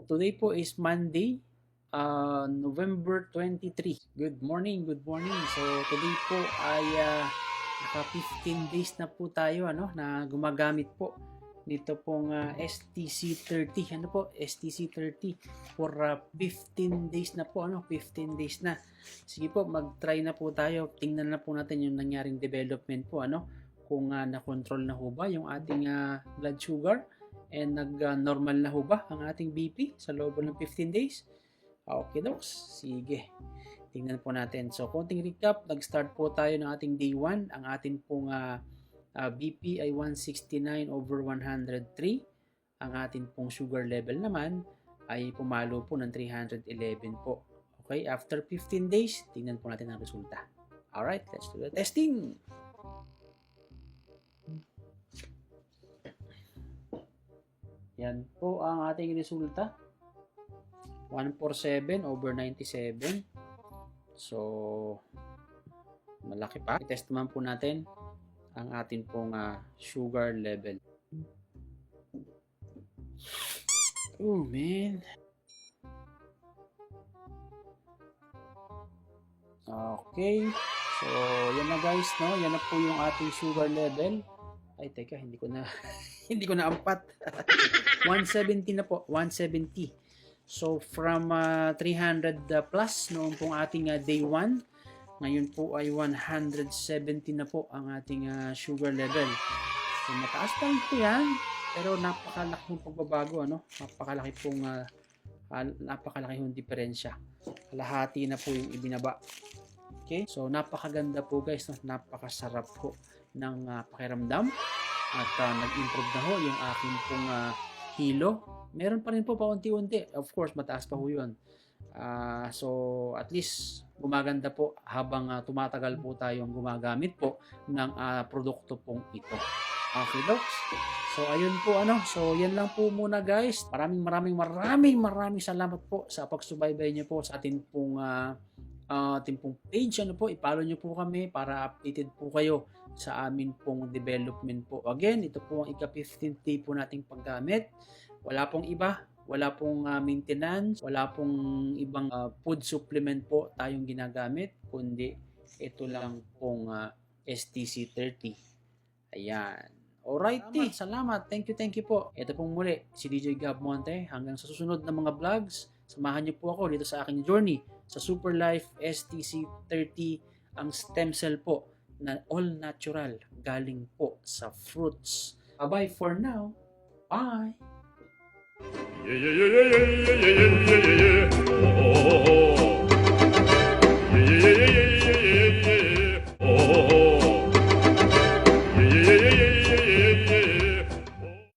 Today po is Monday, November 23. Good morning, good morning. So today po ay naka 15 days na po tayo na gumagamit po nito pong STC30. Ano po? STC30 for 15 days na po, 15 days na. Sige po, mag-try na po tayo. Tingnan na po natin yung nangyaring development po, kung na-control na ho ba yung ating blood sugar and nag-normal na ho ba ang ating BP sa loob ng 15 days. Okay, docs. Sige. Tingnan po natin. So, konting recap. Nag-start po tayo ng ating day 1. Ang ating pong BP ay 169/103. Ang ating pong sugar level naman ay pumalo po ng 311 po. Okay, after 15 days, tingnan po natin ang resulta. Alright, let's do the testing. Yan po ang ating resulta. 147/97. So, malaki pa. I-test naman po natin ang ating pong sugar level. Oh, man. Okay. So, yan na guys, no? Yan na po yung ating sugar level. Ay, teka, hindi ko na hindi ko na ampat. 170 na po, 170. So from 300 plus noong pong ating day 1, ngayon po ay 170 na po ang ating sugar level. So mataas pa rin po yan, pero napakalaki pong pagbabago, Napakalaki pong napakalaki yung diferensya. Kalahati na po yung ibinaba. Okay? So napakaganda po guys, napakasarap po ng pakiramdam at nag-improve na ho yung aking pong hilo. Meron pa rin po paunti-unti. Of course, mataas pa ho yun. So, at least gumaganda po habang tumatagal po tayong gumagamit po ng produkto pong ito. Okay, docs? So, ayun po, So, yan lang po muna, guys. Maraming salamat po sa pagsubaybay niyo po sa ating pong page. I-follow niyo po kami para updated po kayo sa amin pong development po. Again, ito po ang ika-15th day po nating paggamit. Wala pong iba, wala pong maintenance, wala pong ibang food supplement po tayong ginagamit, kundi ito lang pong STC30. Ayan. Alrighty, salamat. Thank you po. Ito pong muli, si DJ Gab Monte. Hanggang sa susunod na mga vlogs, samahan niyo po ako dito sa aking journey sa Super Life STC30, ang stem cell po na all natural galing po sa fruits. Bye-bye for now. Bye! Yeah, yeah, yeah, yeah, yeah, yeah, yeah, yeah, yeah.